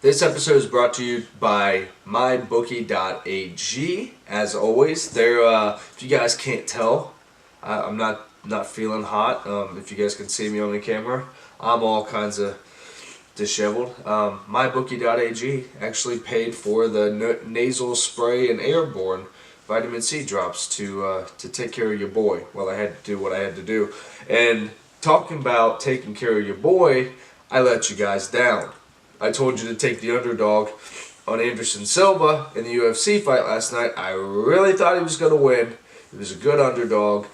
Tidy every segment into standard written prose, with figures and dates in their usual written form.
This episode is brought to you by mybookie.ag. As always, if you guys can't tell, I'm not feeling hot. If you guys can see me on the camera, I'm all kinds of disheveled. Mybookie.ag actually paid for the nasal spray and airborne vitamin C drops to take care of your boy while I had to do what I had to do. And talking about taking care of your boy, I let you guys down. I told you to take the underdog on Anderson Silva in the UFC fight last night. I really thought he was going to win. He was a good underdog,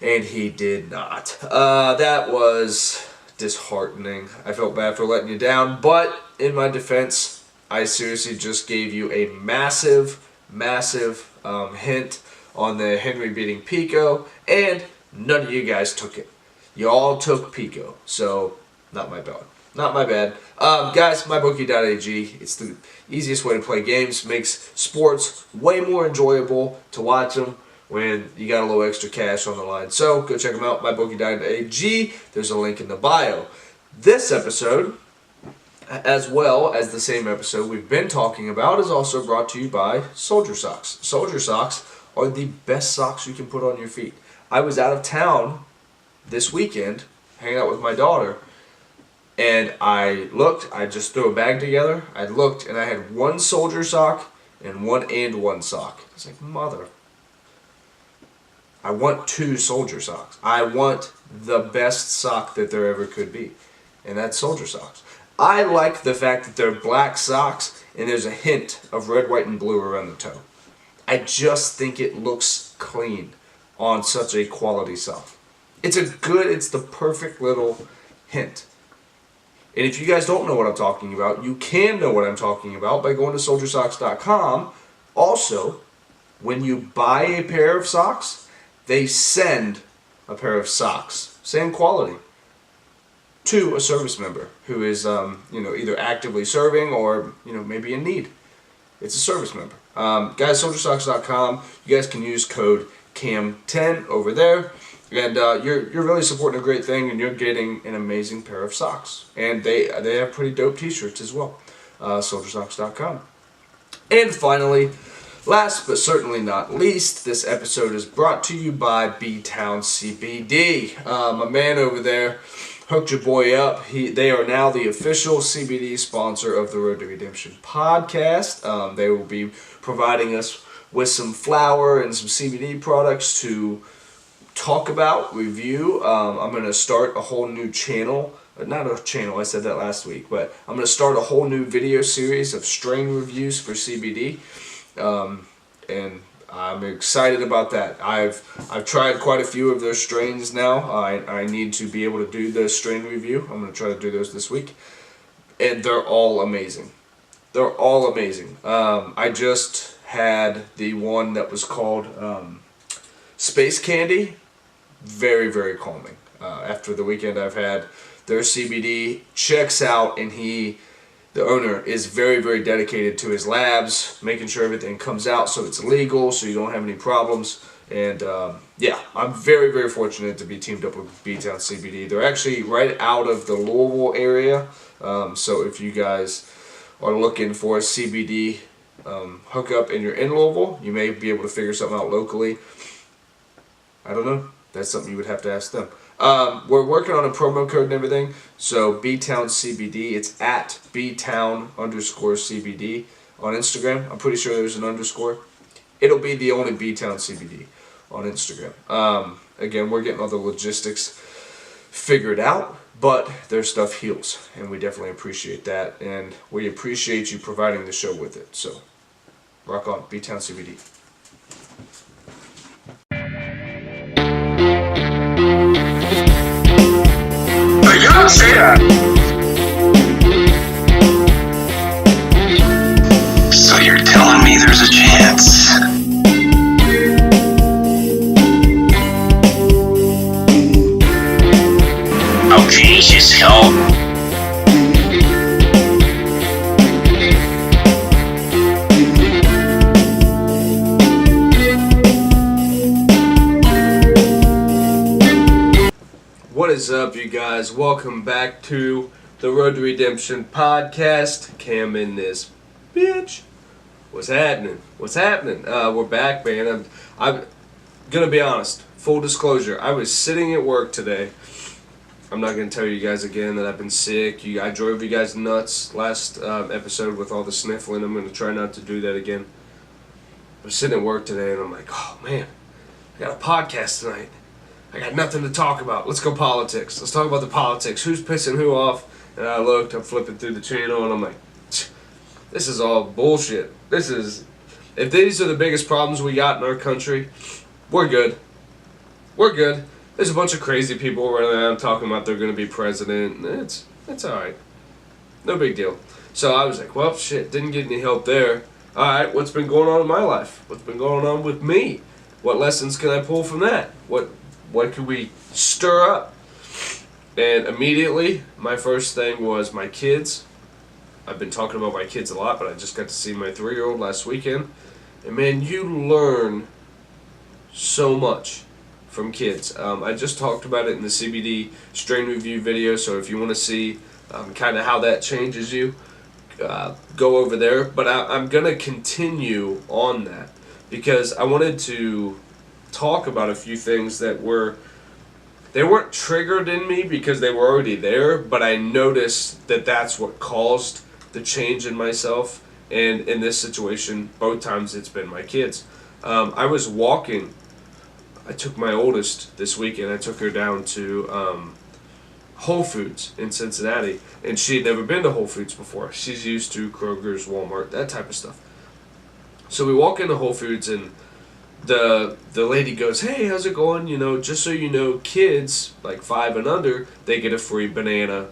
and he did not. That was disheartening. I felt bad for letting you down, but in my defense, I seriously just gave you a massive hint on the Henry beating Pico, and none of you guys took it. You all took Pico, so not my bad. Not my bad. Guys, mybookie.ag, it's the easiest way to play games. Makes sports way more enjoyable to watch them when you got a little extra cash on the line. So go check them out, mybookie.ag. There's a link in the bio. This episode, as well as the same episode we've been talking about, is also brought to you by Soldier Socks. Soldier Socks are the best socks you can put on your feet. I was out of town this weekend, hanging out with my daughter, and I just threw a bag together, I looked, and I had one Soldier sock and one sock. I was like, mother, I want two Soldier socks. I want the best sock that there ever could be, and that's Soldier Socks. I like the fact that they're black socks, and there's a hint of red, white, and blue around the toe. I just think it looks clean on such a quality sock. It's the perfect little hint. And if you guys don't know what I'm talking about, you can know what I'm talking about by going to soldiersocks.com. Also, when you buy a pair of socks, they send a pair of socks, same quality, to a service member who is either actively serving or maybe in need. It's a service member. Guys, soldiersocks.com. You guys can use code CAM10 over there. And you're really supporting a great thing, and you're getting an amazing pair of socks. And they have pretty dope t-shirts as well. SoldierSocks.com. And finally, last but certainly not least, this episode is brought to you by B-Town CBD. My man over there hooked your boy up. They are now the official CBD sponsor of the Road to Redemption podcast. They will be providing us with some flour and some CBD products to talk about, review. I'm going to start a whole new channel. Not a channel, I said that last week, but I'm going to start a whole new video series of strain reviews for CBD. And I'm excited about that. I've tried quite a few of those strains now. I need to be able to do the strain review. I'm going to try to do those this week. And they're all amazing. They're all amazing. I just had the one that was called Space Candy. Very, very calming. After the weekend I've had, their CBD checks out, and the owner is very, very dedicated to his labs, making sure everything comes out so it's legal, so you don't have any problems. And yeah, I'm very, very fortunate to be teamed up with B-Town CBD. They're actually right out of the Louisville area, so if you guys are looking for a CBD hookup and you're in Louisville, you may be able to figure something out locally. I don't know. That's something you would have to ask them. We're working on a promo code and everything. So B-Town CBD. It's at B-Town_CBD on Instagram. I'm pretty sure there's an underscore. It'll be the only B-Town CBD on Instagram. Again, we're getting all the logistics figured out, but their stuff heals, and we definitely appreciate that. And we appreciate you providing the show with it. So rock on, B-Town CBD. You don't say that. So you're telling me there's a chance? Okay, just help. What is up, you guys? Welcome back to The Road to Redemption podcast. Cam in this bitch. What's happening? We're back, man. I'm gonna be honest. Full disclosure. I was sitting at work today. I'm not gonna tell you guys again that I've been sick. I drove you guys nuts last episode with all the sniffling. I'm gonna try not to do that again. I was sitting at work today and I'm like, oh man, I got a podcast tonight. I got nothing to talk about. Let's go politics. Let's talk about the politics. Who's pissing who off? And I looked, I'm flipping through the channel, and I'm like, this is all bullshit. If these are the biggest problems we got in our country, we're good. We're good. There's a bunch of crazy people running around talking about they're going to be president. It's alright. No big deal. So I was like, well, shit, didn't get any help there. Alright, what's been going on in my life? What's been going on with me? What lessons can I pull from that? What could we stir up? And immediately, my first thing was my kids. I've been talking about my kids a lot, but I just got to see my 3-year-old last weekend. And man, you learn so much from kids. I just talked about it in the CBD strain review video, so if you want to see kind of how that changes you, go over there. But I'm going to continue on that because I wanted to talk about a few things that they weren't triggered in me because they were already there, but I noticed that that's what caused the change in myself. And in this situation, both times it's been my kids. I was walking. I took my oldest this weekend. I took her down to Whole Foods in Cincinnati, and she had never been to Whole Foods before. She's used to Kroger's, Walmart, that type of stuff. So we walk into Whole Foods, and the lady goes, hey, how's it going? You know, just so you know, kids like 5 and under, they get a free banana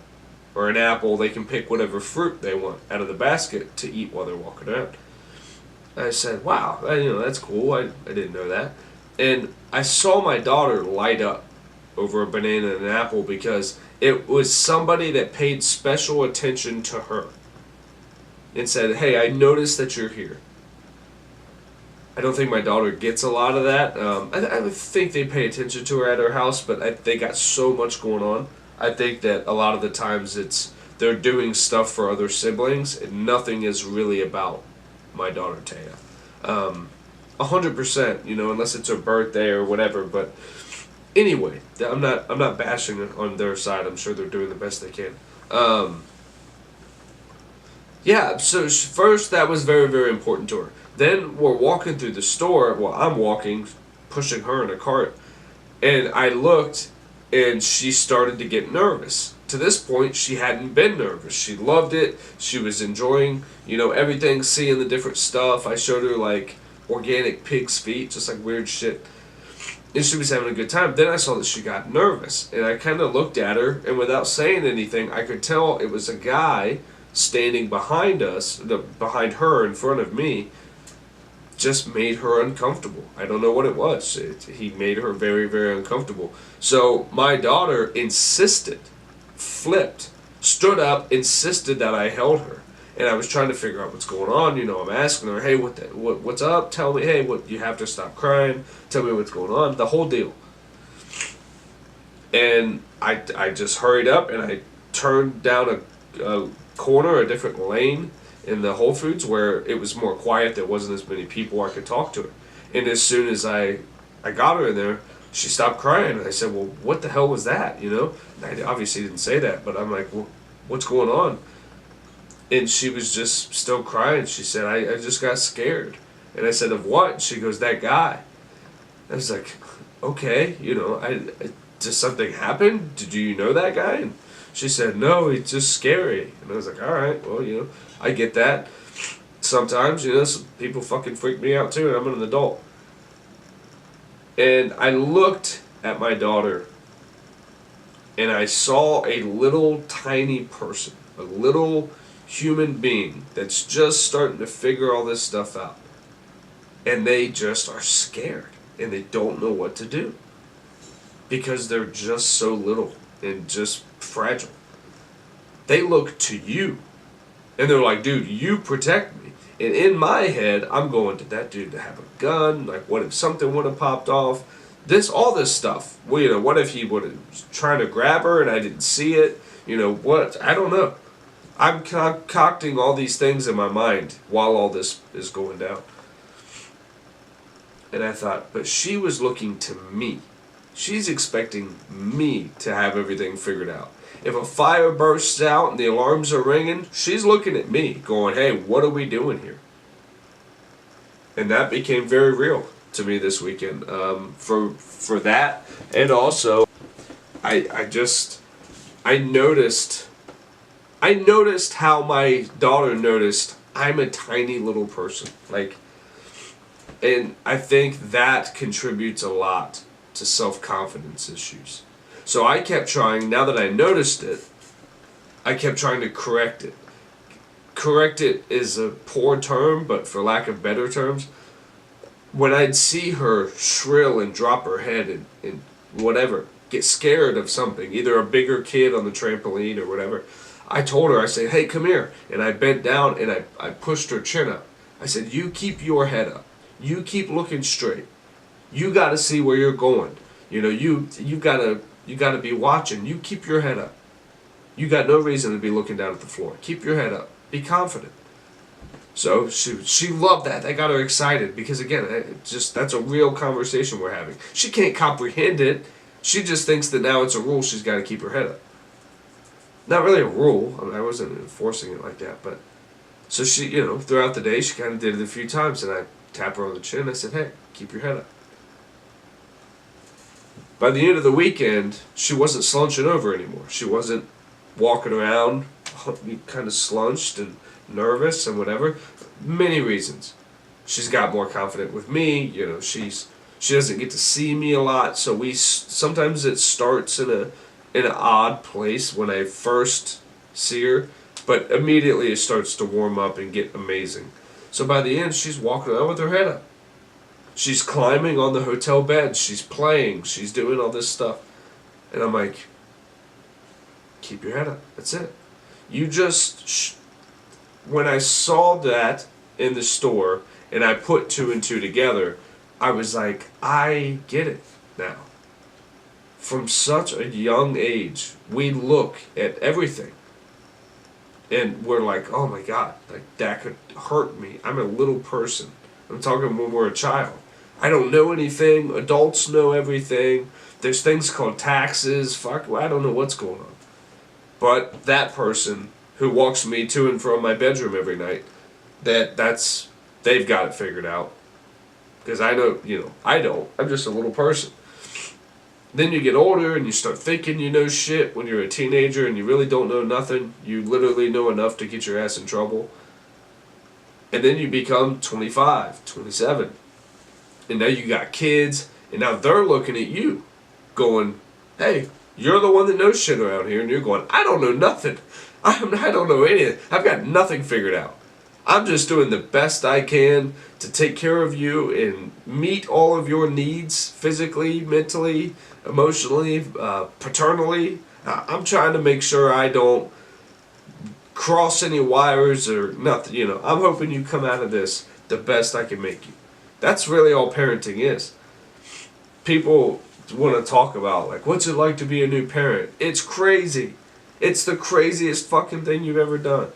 or an apple. They can pick whatever fruit they want out of the basket to eat while they're walking around. I said, wow, that's cool. I didn't know that. And I saw my daughter light up over a banana and an apple because it was somebody that paid special attention to her and said, hey, I noticed that you're here. I don't think my daughter gets a lot of that. I think they pay attention to her at her house, but they got so much going on. I think that a lot of the times they're doing stuff for other siblings, and nothing is really about my daughter Taya. 100%, unless it's her birthday or whatever. But anyway, I'm not bashing on their side. I'm sure they're doing the best they can. Yeah. So first, that was very, very important to her. Then we're walking through the store. Well, I'm walking, pushing her in a cart, and I looked, and she started to get nervous. To this point, she hadn't been nervous. She loved it. She was enjoying, everything, seeing the different stuff. I showed her, like, organic pig's feet, just like weird shit. And she was having a good time. Then I saw that she got nervous, and I kind of looked at her, and without saying anything, I could tell it was a guy standing behind us, behind her, in front of me, just made her uncomfortable. I don't know what it was. He made her very, very uncomfortable. So my daughter flipped, stood up, insisted that I held her. And I was trying to figure out what's going on. I'm asking her, hey, what's up? Tell me, hey, you have to stop crying. Tell me what's going on. The whole deal. And I just hurried up and I turned down a corner, a different lane in the Whole Foods where it was more quiet. There wasn't as many people. I could talk to her. And as soon as I got her in there, she stopped crying. And I said, well, what the hell was that? And I obviously didn't say that, but I'm like, well, what's going on? And she was just still crying. She said, I just got scared. And I said, of what? And she goes, that guy. I was like, okay, did something happen? Did you know that guy? And she said, no, he's just scary. And I was like, all right, well, I get that. Sometimes, people fucking freak me out too, and I'm an adult. And I looked at my daughter, and I saw a little tiny person, a little human being that's just starting to figure all this stuff out. And they just are scared, and they don't know what to do. Because they're just so little and just fragile. They look to you. And they're like, dude, you protect me. And in my head, I'm going, did that dude have a gun? Like, what if something would have popped off? All this stuff. Well, what if he would have trying to grab her and I didn't see it? You know what? I don't know. I'm concocting all these things in my mind while all this is going down. And I thought, but she was looking to me. She's expecting me to have everything figured out. If a fire bursts out and the alarms are ringing, she's looking at me going, hey, what are we doing here? And that became very real to me this weekend. For that, and also, I noticed how my daughter noticed I'm a tiny little person. Like, and I think that contributes a lot to self-confidence issues. So I kept trying, now that I noticed it, I kept trying to correct it. Correct it is a poor term, but for lack of better terms, when I'd see her shrill and drop her head and whatever, get scared of something, either a bigger kid on the trampoline or whatever, I told her, I said, hey, come here. And I bent down and I pushed her chin up. I said, you keep your head up. You keep looking straight. You got to see where you're going. You know, you got to be watching. You keep your head up. You got no reason to be looking down at the floor. Keep your head up. Be confident. So she loved that. That got her excited because, again, that's a real conversation we're having. She can't comprehend it. She just thinks that now it's a rule. She's got to keep her head up. Not really a rule. I mean, I wasn't enforcing it like that, but so she, you know, throughout the day, she kind of did it a few times, and I tap her on the chin. I said, hey, keep your head up. By the end of the weekend, she wasn't slouching over anymore. She wasn't walking around kind of slunched and nervous and whatever. Many reasons. She's got more confident with me. You know, she doesn't get to see me a lot, so sometimes it starts in an odd place when I first see her, but immediately it starts to warm up and get amazing. So by the end, she's walking around with her head up. She's climbing on the hotel bed. She's playing. She's doing all this stuff. And I'm like, keep your head up. That's it. You just... When I saw that in the store and I put two and two together, I was like, I get it now. From such a young age, we look at everything. And we're like, oh my God, like that could hurt me. I'm a little person. I'm talking when we're a child. I don't know anything. Adults know everything. There's things called taxes. Fuck, I don't know what's going on. But that person who walks me to and from my bedroom every night, they've got it figured out. Because I know, you know, I don't. I'm just a little person. Then you get older and you start thinking you know shit when you're a teenager and you really don't know nothing. You literally know enough to get your ass in trouble. And then you become 25, 27. And now you got kids, and now they're looking at you going, hey, you're the one that knows shit around here. And you're going, I don't know nothing. I don't know anything. I've got nothing figured out. I'm just doing the best I can to take care of you and meet all of your needs physically, mentally, emotionally, paternally. I'm trying to make sure I don't cross any wires or nothing. You know, I'm hoping you come out of this the best I can make you. That's really all parenting is. People want to talk about, like, what's it like to be a new parent? It's crazy. It's the craziest fucking thing you've ever done.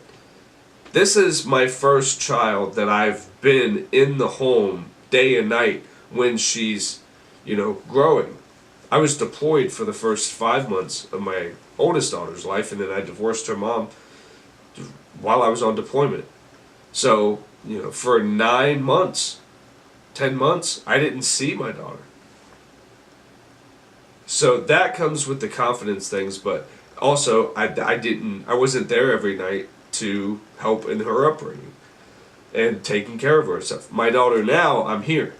This is my first child that I've been in the home day and night when she's, you know, growing. I was deployed for the first 5 months of my oldest daughter's life, and then I divorced her mom while I was on deployment. So, you know, for 9 months, 10 months, I didn't see my daughter. So that comes with the confidence things, but also I wasn't there every night to help in her upbringing and taking care of her and stuff. My daughter now, I'm here.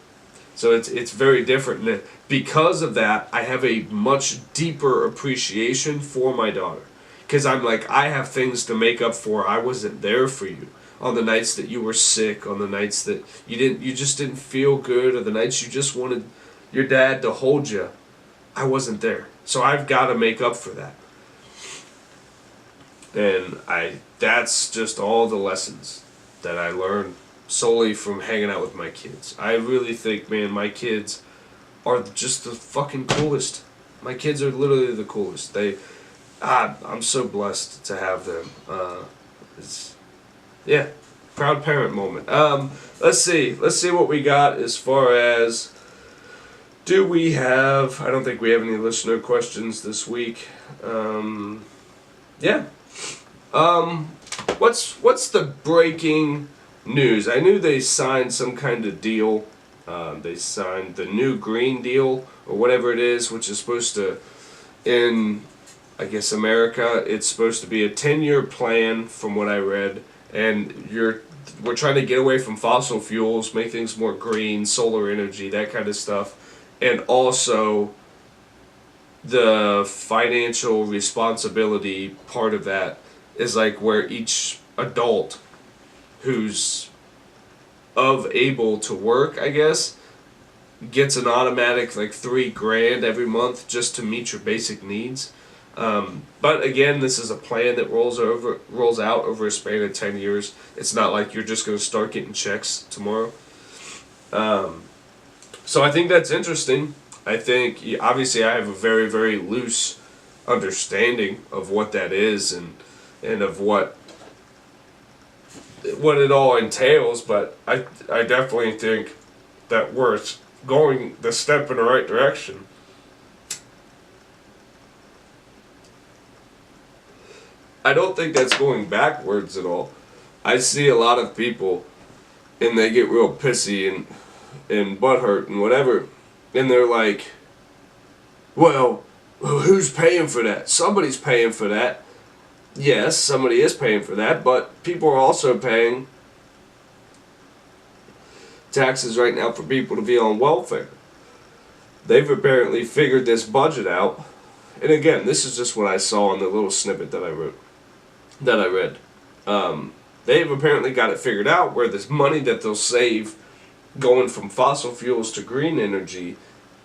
So it's very different. And because of that, I have a much deeper appreciation for my daughter. Because I'm like, I have things to make up for. I wasn't there for you. On the nights that you were sick, on the nights that you just didn't feel good, or the nights you just wanted your dad to hold you, I wasn't there. So I've got to make up for that. And that's just all the lessons that I learned solely from hanging out with my kids. I really think, man, my kids are just the fucking coolest. My kids are literally the coolest. I'm so blessed to have them. It's, yeah, proud parent moment. Let's see what we got as far as. Do we have? I don't think we have any listener questions this week. Yeah. What's the breaking news? I knew they signed some kind of deal. They signed the new Green Deal or whatever it is, which is supposed to, in I guess America, it's supposed to be a 10-year plan from what I read, and we're trying to get away from fossil fuels, make things more green, solar energy, that kind of stuff, and also the financial responsibility part of that is like where each adult who's able to work, I guess, gets an automatic like $3,000 every month just to meet your basic needs. But again, this is a plan that rolls out over a span of 10 years. It's not like you're just going to start getting checks tomorrow. So I think that's interesting. I think, obviously, I have a very, very loose understanding of what that is and of what it all entails, but I definitely think that we're going the step in the right direction. I don't think that's going backwards at all. I see a lot of people, and they get real pissy and butthurt and whatever, and they're like, well, who's paying for that? Somebody's paying for that. Yes, somebody is paying for that, but people are also paying taxes right now for people to be on welfare. They've apparently figured this budget out, and again, this is just what I saw in the little snippet that I read. They've apparently got it figured out where this money that they'll save going from fossil fuels to green energy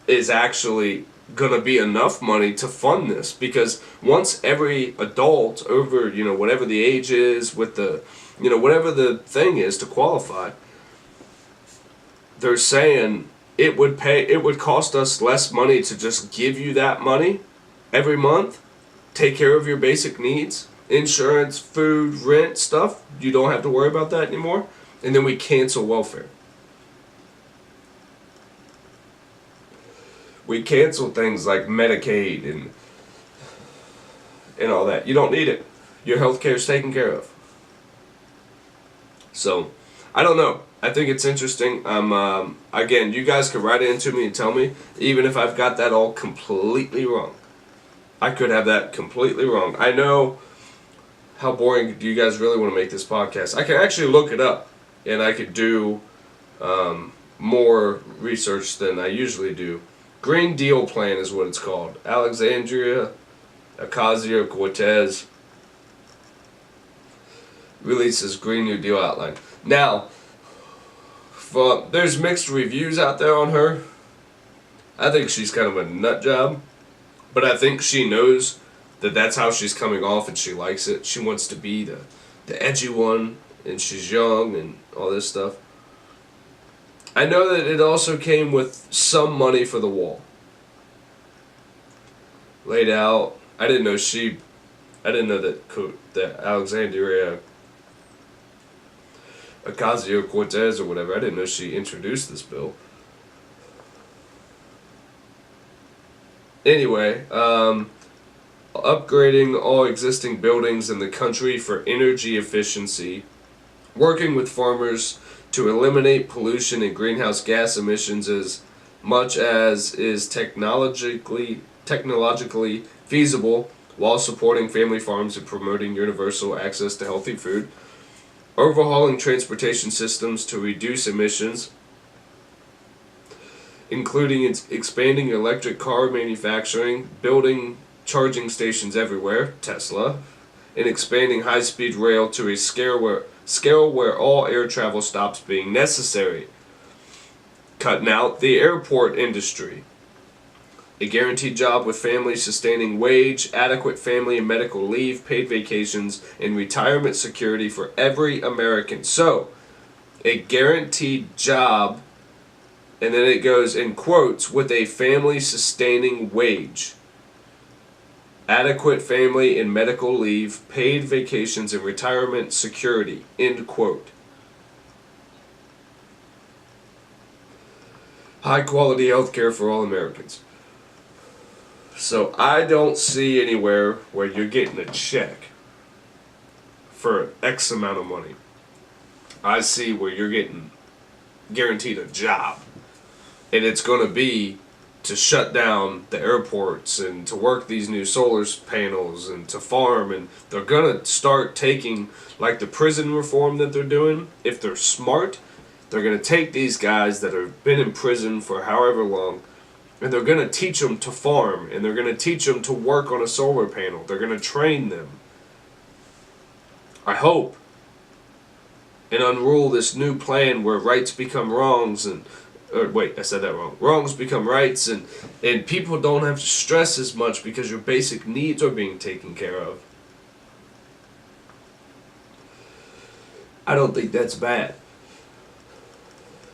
is actually going to be enough money to fund this, because once every adult over, whatever the age is with the, whatever the thing is to qualify, they're saying it would cost us less money to just give you that money every month, take care of your basic needs, insurance, food, rent, stuff. You don't have to worry about that anymore, and then we cancel welfare. We cancel things like Medicaid and all that. You don't need it. Your health care is taken care of. So, I don't know. I think it's interesting. Again, you guys could write into me and tell me, even if I've got that all completely wrong. I could have that completely wrong. I know how boring do you guys really want to make this podcast. I can actually look it up, and I could do more research than I usually do. Green Deal Plan is what it's called. Alexandria Ocasio-Cortez releases Green New Deal outline. Now, there's mixed reviews out there on her. I think she's kind of a nut job, but I think she knows that that's how she's coming off, and she likes it. She wants to be the edgy one, and she's young and all this stuff. I know that it also came with some money for the wall laid out. I didn't know that Alexandria Ocasio-Cortez or whatever, I didn't know she introduced this bill. Anyway, upgrading all existing buildings in the country for energy efficiency, working with farmers to eliminate pollution and greenhouse gas emissions as much as is technologically feasible while supporting family farms and promoting universal access to healthy food, overhauling transportation systems to reduce emissions, including expanding electric car manufacturing, building charging stations everywhere, Tesla, and expanding high-speed rail to a scale where all air travel stops being necessary, cutting out the airport industry, a guaranteed job with family-sustaining wage, adequate family and medical leave, paid vacations, and retirement security for every American. So, a guaranteed job, and then it goes in quotes, with a family-sustaining wage. Adequate family and medical leave, paid vacations, and retirement security. End quote. High quality health care for all Americans. So I don't see anywhere where you're getting a check for X amount of money. I see where you're getting guaranteed a job. And it's going to be to shut down the airports and to work these new solar panels and to farm. And they're going to start taking, like the prison reform that they're doing, if they're smart, they're going to take these guys that have been in prison for however long, and they're going to teach them to farm, and they're going to teach them to work on a solar panel. They're going to train them. I hope. And unroll this new plan where rights become wrongs and wait, I said that wrong. Wrongs become rights, and people don't have to stress as much because your basic needs are being taken care of. I don't think that's bad.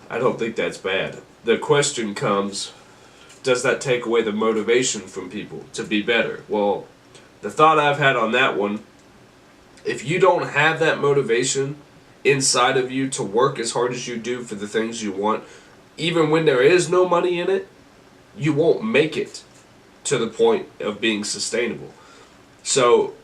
I don't think that's bad. The question comes, does that take away the motivation from people to be better? Well, the thought I've had on that one, if you don't have that motivation inside of you to work as hard as you do for the things you want, even when there is no money in it, you won't make it to the point of being sustainable. So,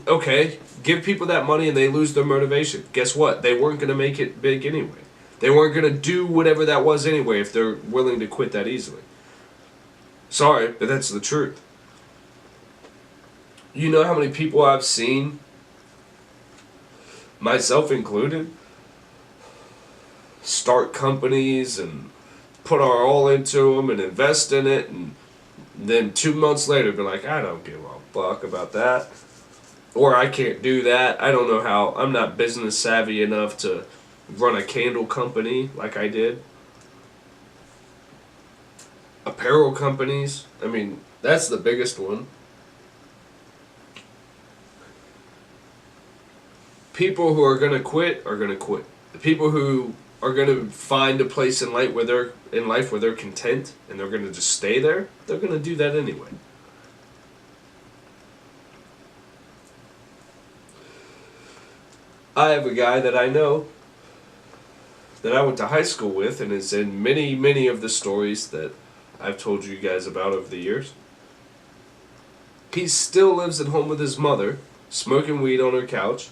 okay, give people that money and they lose their motivation. Guess what? They weren't going to make it big anyway. They weren't going to do whatever that was anyway if they're willing to quit that easily. Sorry, but that's the truth. You know how many people I've seen, myself included, start companies and put our all into them and invest in it, and then 2 months later be like, I don't give a fuck about that, or I can't do that, I don't know how, I'm not business savvy enough to run a candle company like I did. Apparel companies, I mean, that's the biggest one. People who are going to quit are going to quit. The people who are going to find a place in life where they're content and they're going to just stay there, they're going to do that anyway. I have a guy that I know that I went to high school with and is in many, many of the stories that I've told you guys about over the years. He still lives at home with his mother, smoking weed on her couch,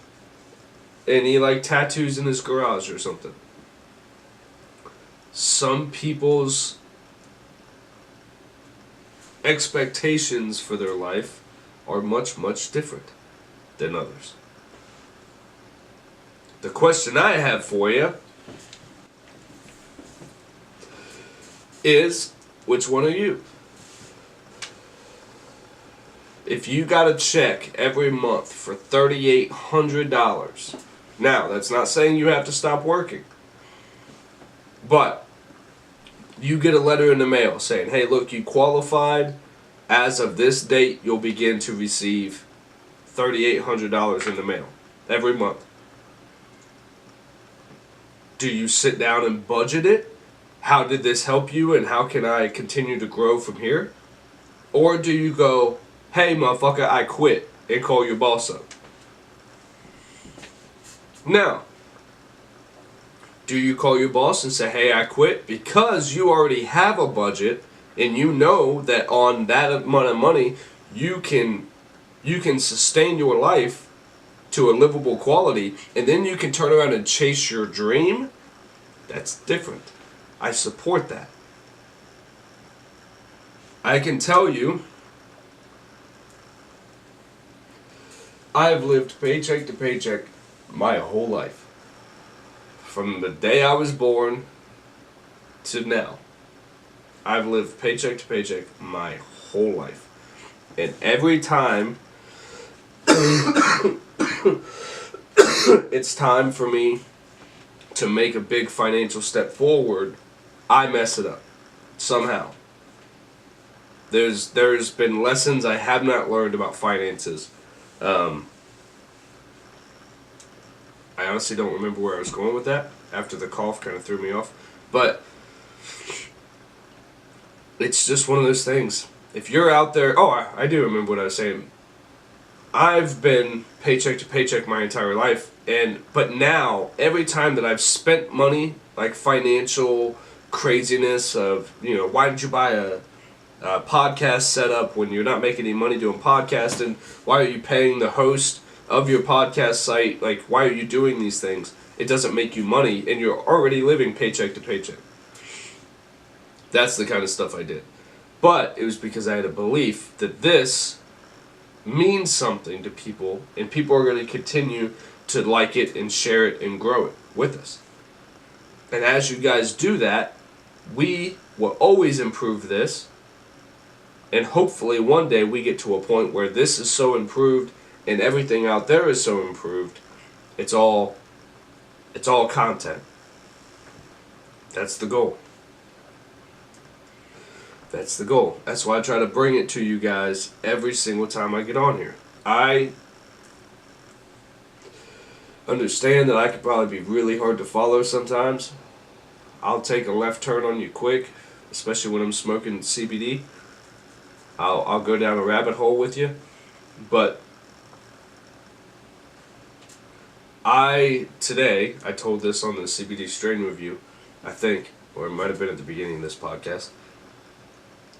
and he tattoos in his garage or something. Some people's expectations for their life are much, much different than others. The question I have for you is, which one are you? If you got a check every month for $3,800, now that's not saying you have to stop working, but you get a letter in the mail saying, hey, look, you qualified. As of this date, you'll begin to receive $3,800 in the mail every month. Do you sit down and budget it? How did this help you and how can I continue to grow from here? Or do you go, hey, motherfucker, I quit, and call your boss up? Now, do you call your boss and say, hey, I quit? Because you already have a budget and you know that on that amount of money you can sustain your life to a livable quality, and then you can turn around and chase your dream. That's different. I support that. I can tell you, I've lived paycheck to paycheck my whole life. From the day I was born to now. I've lived paycheck to paycheck my whole life. And every time it's time for me to make a big financial step forward, I mess it up somehow. There's been lessons I have not learned about finances. I honestly don't remember where I was going with that. After the cough kind of threw me off. But it's just one of those things. if you're out there, oh, I do remember what I was saying. I've been paycheck to paycheck my entire life, but now every time that I've spent money, like financial craziness of, why did you buy a podcast setup when you're not making any money doing podcasting? Why are you paying the host of your podcast site? Like, why are you doing these things? It doesn't make you money, and you're already living paycheck to paycheck. That's the kind of stuff I did. But it was because I had a belief that this means something to people, and people are going to continue to like it and share it and grow it with us. And as you guys do that, we will always improve this, and hopefully one day we get to a point where this is so improved and everything out there is so improved, it's all content. That's the goal. That's the goal. That's why I try to bring it to you guys every single time I get on here. I understand that I could probably be really hard to follow sometimes. I'll take a left turn on you quick, especially when I'm smoking CBD. I'll go down a rabbit hole with you. But today, I told this on the CBD strain review, I think, or it might have been at the beginning of this podcast.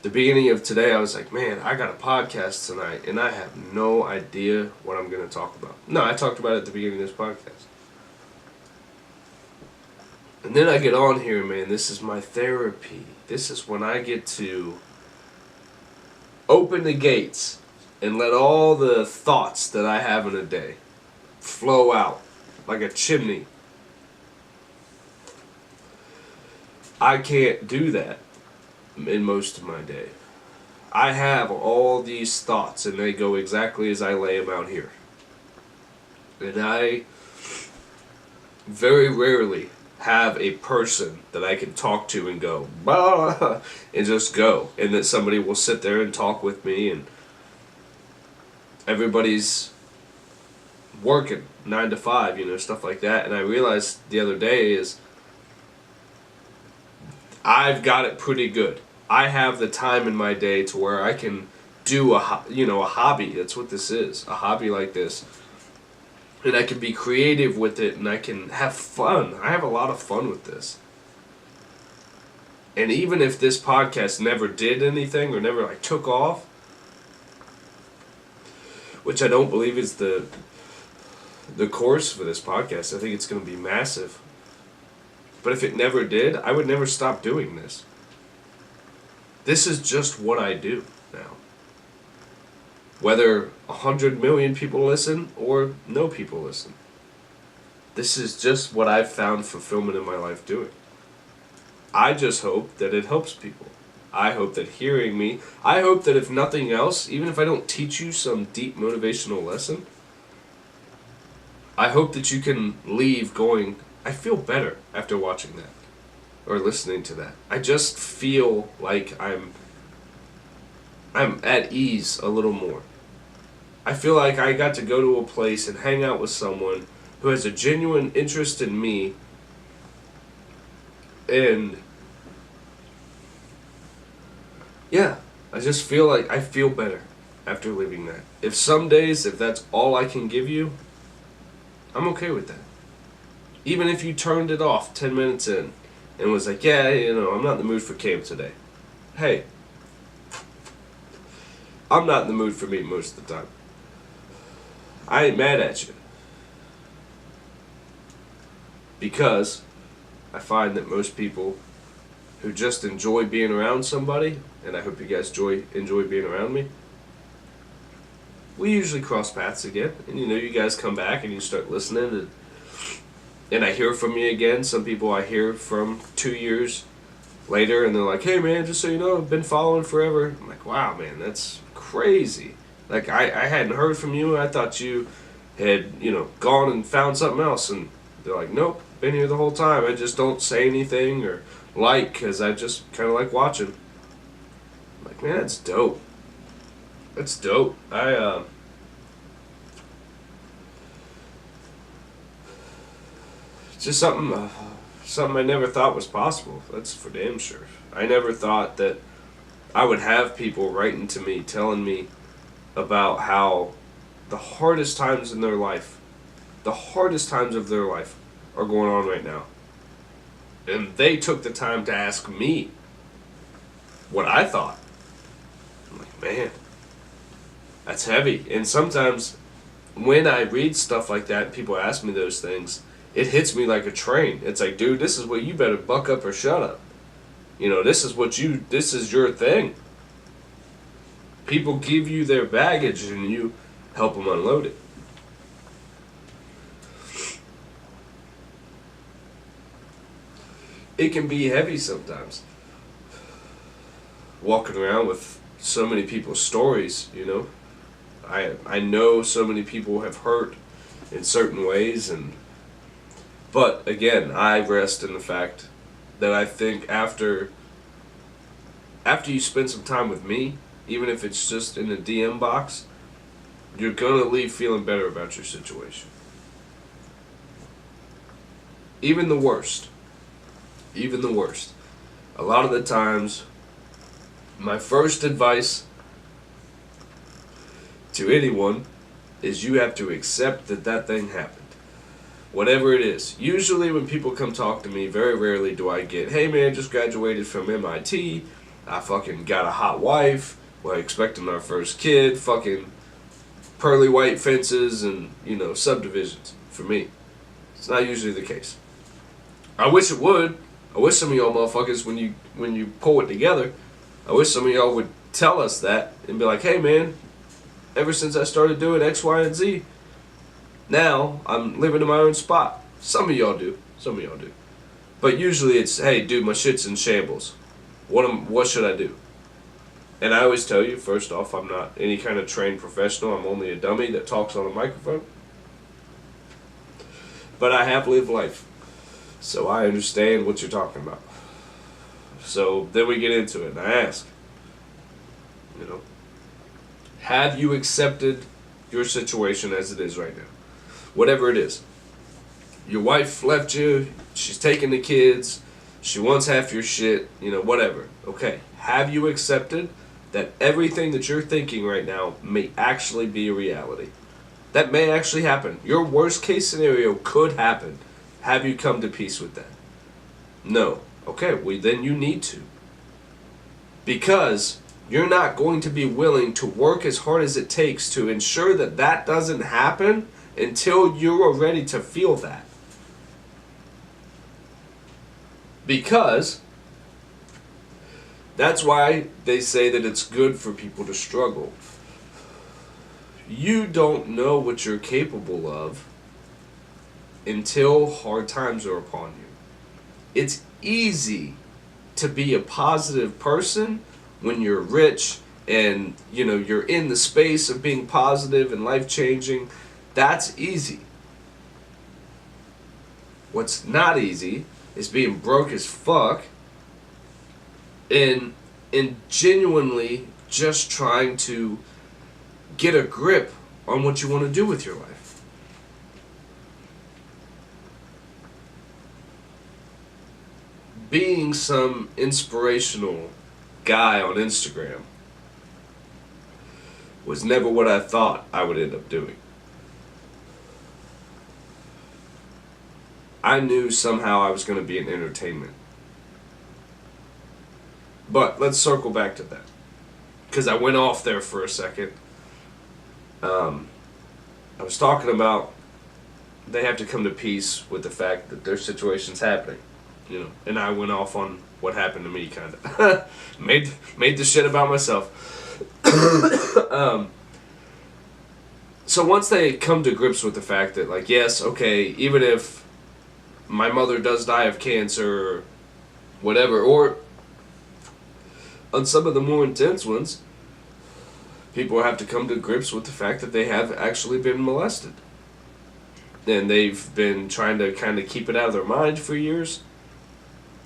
The beginning of today, I was like, man, I got a podcast tonight, and I have no idea what I'm going to talk about. No, I talked about it at the beginning of this podcast. And then I get on here, man, this is my therapy. This is when I get to open the gates and let all the thoughts that I have in a day flow out like a chimney. I can't do that in most of my day. I have all these thoughts, and they go exactly as I lay them out here. And I very rarely have a person that I can talk to and go, bah, and just go. And that somebody will sit there and talk with me, and everybody's working 9 to 5, stuff like that. And I realized the other day is I've got it pretty good. I have the time in my day to where I can do a hobby. That's what this is, a hobby like this. And I can be creative with it, and I can have fun. I have a lot of fun with this. And even if this podcast never did anything or never took off, which I don't believe is the course for this podcast, I think it's going to be massive. But if it never did, I would never stop doing this. This is just what I do now. Whether 100 million people listen or no people listen. This is just what I've found fulfillment in my life doing. I just hope that it helps people. I hope that hearing me, I hope that if nothing else, even if I don't teach you some deep motivational lesson, I hope that you can leave going, I feel better after watching that or listening to that. I just feel like I'm at ease a little more. I feel like I got to go to a place and hang out with someone who has a genuine interest in me, and yeah, I just feel like I feel better after leaving that. If some days, if that's all I can give you, I'm okay with that. Even if you turned it off 10 minutes in and was like, yeah, I'm not in the mood for camp today. Hey, I'm not in the mood for me most of the time. I ain't mad at you. Because I find that most people who just enjoy being around somebody, and I hope you guys enjoy being around me, we usually cross paths again. And you guys come back and you start listening, and I hear from you again. Some people I hear from 2 years later, and they're like, hey man, just so you know, I've been following forever. I'm like, wow man, that's crazy. Like, I hadn't heard from you. I thought you had, gone and found something else. And they're like, nope, been here the whole time. I just don't say anything or because I just kind of like watching. I'm like, man, that's dope. That's dope. It's just something I never thought was possible. That's for damn sure. I never thought that I would have people writing to me telling me about how the hardest times in their life, the hardest times of their life, are going on right now. And they took the time to ask me what I thought. I'm like, man, that's heavy. And sometimes when I read stuff like that and people ask me those things, it hits me like a train. It's like, dude, this is what you better buck up or shut up. You know, this is your thing. People give you their baggage and you help them unload it. It can be heavy sometimes. Walking around with so many people's stories, you know. I know so many people have hurt in certain ways, but again, I rest in the fact that I think after you spend some time with me, even if it's just in the DM box, you're gonna leave feeling better about your situation. Even the worst. A lot of the times, my first advice to anyone is you have to accept that thing happened. Whatever it is. Usually when people come talk to me, very rarely do I get, hey man, just graduated from MIT, I fucking got a hot wife, we're expecting our first kid, fucking pearly white fences and, you know, subdivisions. For me, it's not usually the case. I wish it would. I wish some of y'all motherfuckers, when you pull it together, I wish some of y'all would tell us that and be like, hey man, ever since I started doing X, Y, and Z, now I'm living in my own spot. Some of y'all do. But usually it's, hey dude, my shit's in shambles. What should I do? And I always tell you, first off, I'm not any kind of trained professional. I'm only a dummy that talks on a microphone. But I have lived life. So I understand what you're talking about. So then we get into it and I ask, you know, have you accepted your situation as it is right now? Whatever it is. Your wife left you, she's taking the kids, she wants half your shit, you know, whatever. Okay, have you accepted that everything that you're thinking right now may actually be a reality? That may actually happen. Your worst case scenario could happen. Have you come to peace with that? No. Okay, well then you need to. Because you're not going to be willing to work as hard as it takes to ensure that doesn't happen until you're ready to feel that. Because that's why they say that it's good for people to struggle. You don't know what you're capable of until hard times are upon you. It's easy to be a positive person when you're rich and, you know, you're in the space of being positive and life-changing. That's easy. What's not easy is being broke as fuck and genuinely just trying to get a grip on what you want to do with your life. Being some inspirational guy on Instagram was never what I thought I would end up doing. I knew somehow I was going to be in entertainment. But let's circle back to that. Because I went off there for a second. I was talking about they have to come to peace with the fact that their situation's happening. You know, and I went off on what happened to me, kind of. made the shit about myself. So once they come to grips with the fact that, like, yes, okay, even if my mother does die of cancer or whatever, or on some of the more intense ones, people have to come to grips with the fact that they have actually been molested. And they've been trying to kind of keep it out of their mind for years,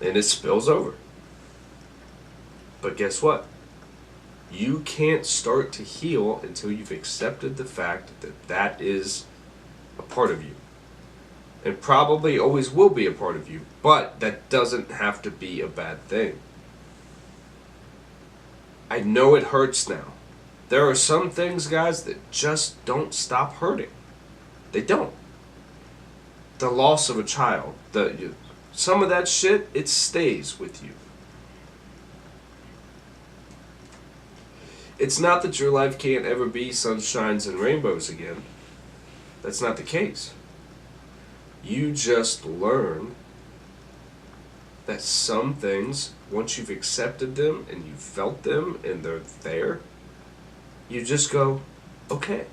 and it spills over. But guess what? You can't start to heal until you've accepted the fact that is a part of you. And probably always will be a part of you, but that doesn't have to be a bad thing. I know it hurts now. There are some things, guys, that just don't stop hurting. They don't. The loss of a child, some of that shit, it stays with you. It's not that your life can't ever be sunshines and rainbows again. That's not the case. You just learn that some things, once you've accepted them and you've felt them and they're there, you just go, okay,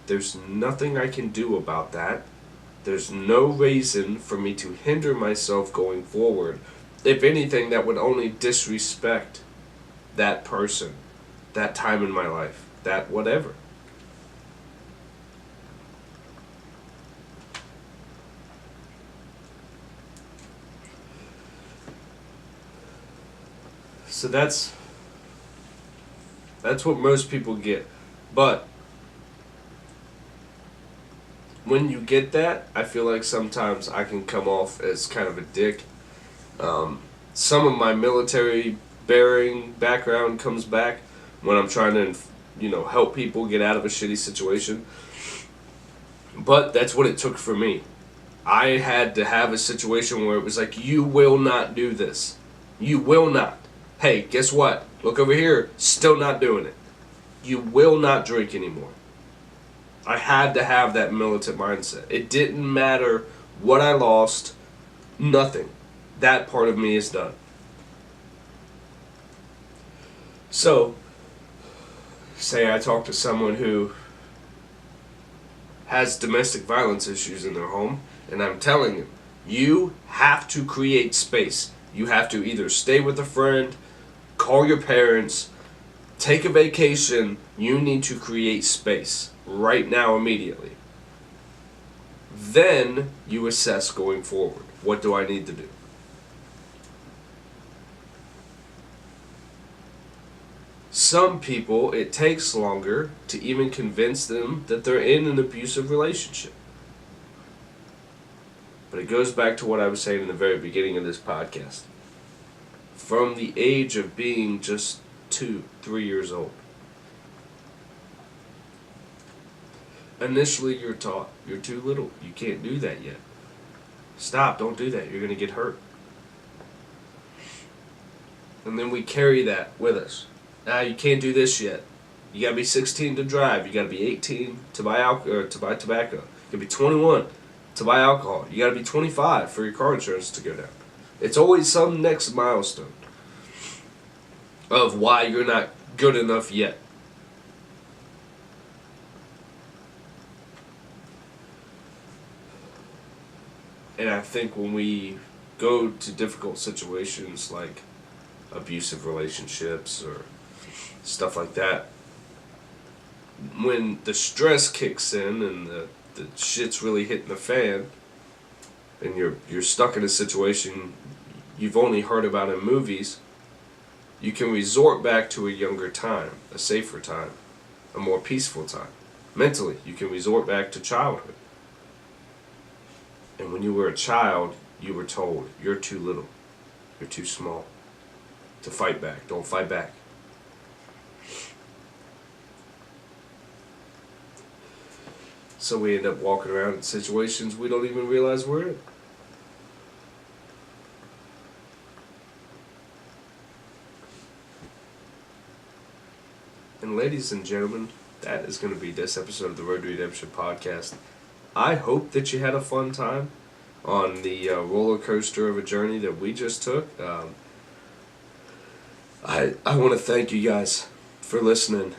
there's nothing I can do about that. There's no reason for me to hinder myself going forward. If anything, that would only disrespect that person, that time in my life, that whatever. So that's what most people get. But when you get that, I feel like sometimes I can come off as kind of a dick. Some of my military bearing background comes back when I'm trying to, help people get out of a shitty situation. But that's what it took for me. I had to have a situation where it was like, you will not do this. You will not. Hey, guess what? Look over here. Still not doing it. You will not drink anymore. I had to have that militant mindset. It didn't matter what I lost. Nothing. That part of me is done. So, say I talk to someone who has domestic violence issues in their home, and I'm telling them, you have to create space. You have to either stay with a friend, call your parents, take a vacation. You need to create space right now, immediately. Then you assess going forward. What do I need to do? Some people, it takes longer to even convince them that they're in an abusive relationship. But it goes back to what I was saying in the very beginning of this podcast. From the age of being just 2, 3 years old. Initially, you're taught, you're too little. You can't do that yet. Stop, don't do that. You're going to get hurt. And then we carry that with us. You can't do this yet. You got to be 16 to drive. You got to be 18 to buy alcohol or to buy tobacco. You got to be 21 to buy alcohol. You got to be 25 for your car insurance to go down. It's always some next milestone of why you're not good enough yet. And I think when we go to difficult situations like abusive relationships or stuff like that, when the stress kicks in and the shit's really hitting the fan, and you're stuck in a situation you've only heard about in movies, you can resort back to a younger time, a safer time, a more peaceful time. Mentally, you can resort back to childhood. And when you were a child, you were told, you're too little, you're too small to fight back. Don't fight back. So we end up walking around in situations we don't even realize we're in. And ladies and gentlemen, that is going to be this episode of the Road to Redemption podcast. I hope that you had a fun time on the roller coaster of a journey that we just took. I want to thank you guys for listening.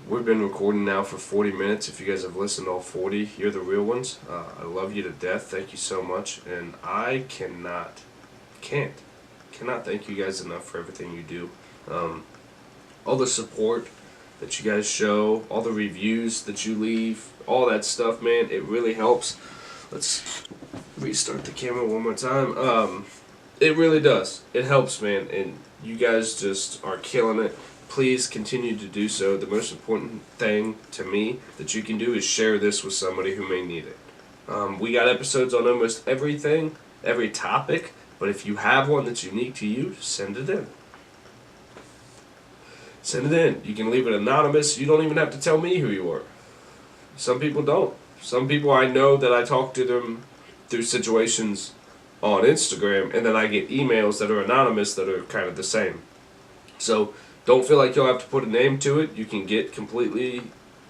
We've been recording now for 40 minutes. If you guys have listened all 40, you're the real ones. I love you to death. Thank you so much. And I cannot thank you guys enough for everything you do. All the support that you guys show, all the reviews that you leave, all that stuff, man, it really helps. Let's restart the camera one more time. It really does. It helps, man, and you guys just are killing it. Please continue to do so. The most important thing to me that you can do is share this with somebody who may need it. We got episodes on almost everything, every topic, but if you have one that's unique to you, send it in. send it in. You can leave it anonymous. You don't even have to tell me who you are. Some people don't. Some people I know that I talk to them through situations on Instagram, and then I get emails that are anonymous that are kind of the same. So don't feel like you'll have to put a name to it. You can get completely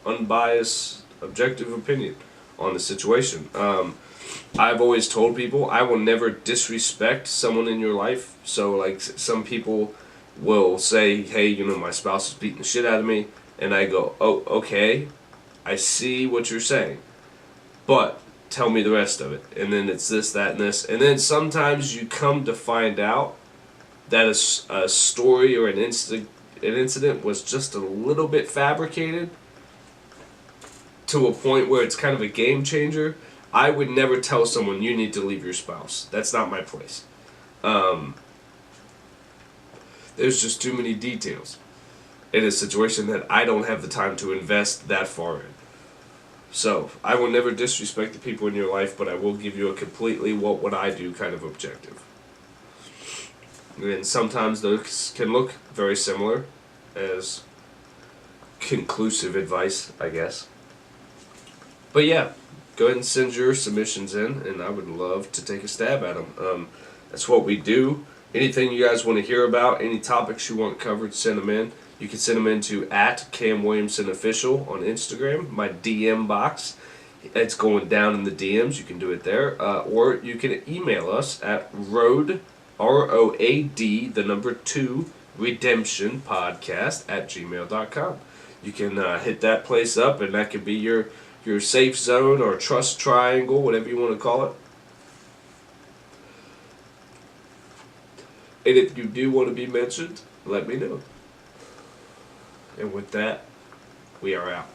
unbiased, objective opinion on the situation. I've always told people I will never disrespect someone in your life. So like some people will say, hey, you know, my spouse is beating the shit out of me, and I go, oh, okay, I see what you're saying, but tell me the rest of it. And then it's this, that, and this. And then sometimes you come to find out that a story or an incident was just a little bit fabricated to a point where it's kind of a game changer. I would never tell someone you need to leave your spouse. That's not my place. There's just too many details in a situation that I don't have the time to invest that far in. So, I will never disrespect the people in your life, but I will give you a completely what would I do kind of objective. And sometimes those can look very similar as conclusive advice, I guess. But yeah, go ahead and send your submissions in, and I would love to take a stab at them. That's what we do. Anything you guys want to hear about, any topics you want covered, send them in. You can send them into @CamWilliamsonOfficial on Instagram, my DM box. It's going down in the DMs. You can do it there. Or you can email us at road, ROAD, the number 2, redemption podcast @gmail.com. You can hit that place up, and that could be your safe zone or trust triangle, whatever you want to call it. And if you do want to be mentioned, let me know. And with that, we are out.